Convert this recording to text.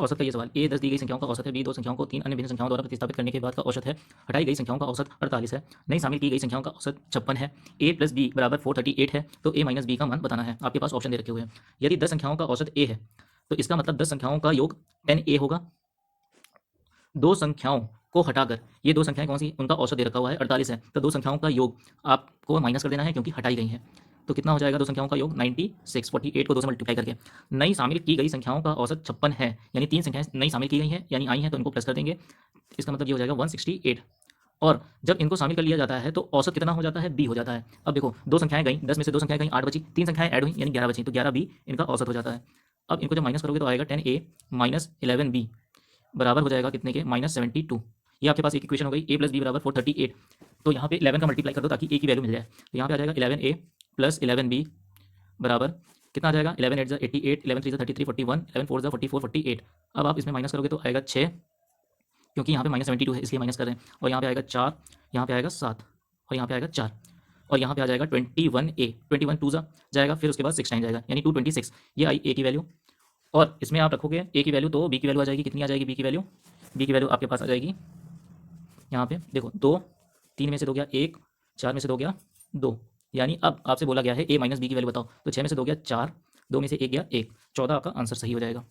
औसत का ये सवाल, ए 10 दी गई संख्याओं का औसत है, बी 2 संख्याओं को 3 अन्य भिन्न संख्याओं द्वारा प्रतिस्थापित करने के बाद का औसत है, हटाई गई संख्याओं का औसत 48 है, नई शामिल की गई संख्याओं का औसत 56 है, ए प्लस बी बराबर 438 है, तो ए माइनस बी का मान बताना है। आपके पास ऑप्शन दे रखे हुए हैं। यदि 10 संख्याओं का औसत ए है तो इसका मतलब 10 संख्याओं का योग 10a होगा। दो संख्याओं को हटाकर, ये दो संख्याएं कौन सी, उनका औसत दे रखा हुआ है 48 है, तो दो संख्याओं का योग आपको माइनस कर देना है क्योंकि हटाई गई हैं। तो कितना हो जाएगा दो संख्याओं का योग 96, 48 को 2 से मल्टीप्लाई करके। नई शामिल की गई संख्याओं का औसत 56 है, यानी 3 संख्याएं नई शामिल की गई हैं यानी आई हैं, तो इनको प्लस कर देंगे। इसका मतलब ये हो जाएगा 168। और जब इनको शामिल कर लिया जाता है तो औसत कितना हो जाता है, बी हो जाता है। अब देखो दो संख्याएं गई, 10 में से दो संख्याएं गई, 8 बची, तीन संख्याएं ऐड हुई यानी 11 बची, तो 11 बी इनका औसत हो जाता है। अब इनको जब माइनस करोगे तो आएगा 10a माइनस 11b बराबर हो जाएगा कितने के, -72। ये आपके पास एक इक्वेशन हो गई, a प्लस बी बराबर 438। तो यहाँ पे 11 का मल्टीप्लाई कर दो ताकि a की वैल्यू मिल जाए। तो यहाँ पे आ जाएगा 11a प्लस 11b बराबर कितना आ जाएगा, 11 8 88, 11 3 33, 41, 11 4 44, 48। अब आप इसमें माइनस करोगे तो आएगा 6, क्योंकि यहाँ पे -72 है इसलिए माइनस कर रहे हैं। और यहाँ पे आएगा 4, यहाँ पे आएगा 7, और यहाँ पे आएगा 4, और यहाँ पे आ जाएगा 21a, 21 2 जाएगा, फिर उसके बाद 6 टाइम जाएगा यानी 226। ये आई a की वैल्यू। और इसमें आप रखोगे a की वैल्यू तो b की वैल्यू आ जाएगी, कितनी आ जाएगी b की वैल्यू, b की वैल्यू आपके पास आ जाएगी यहाँ पे देखो 2, 3 में से 2 गया 1, 4 में से 2 गया 2, यानी अब आपसे बोला गया है a माइनस बी की वैल्यू बताओ, तो 6 में से 2 गया 4, 2 में से 1 गया 1, 14 आपका आंसर सही हो जाएगा।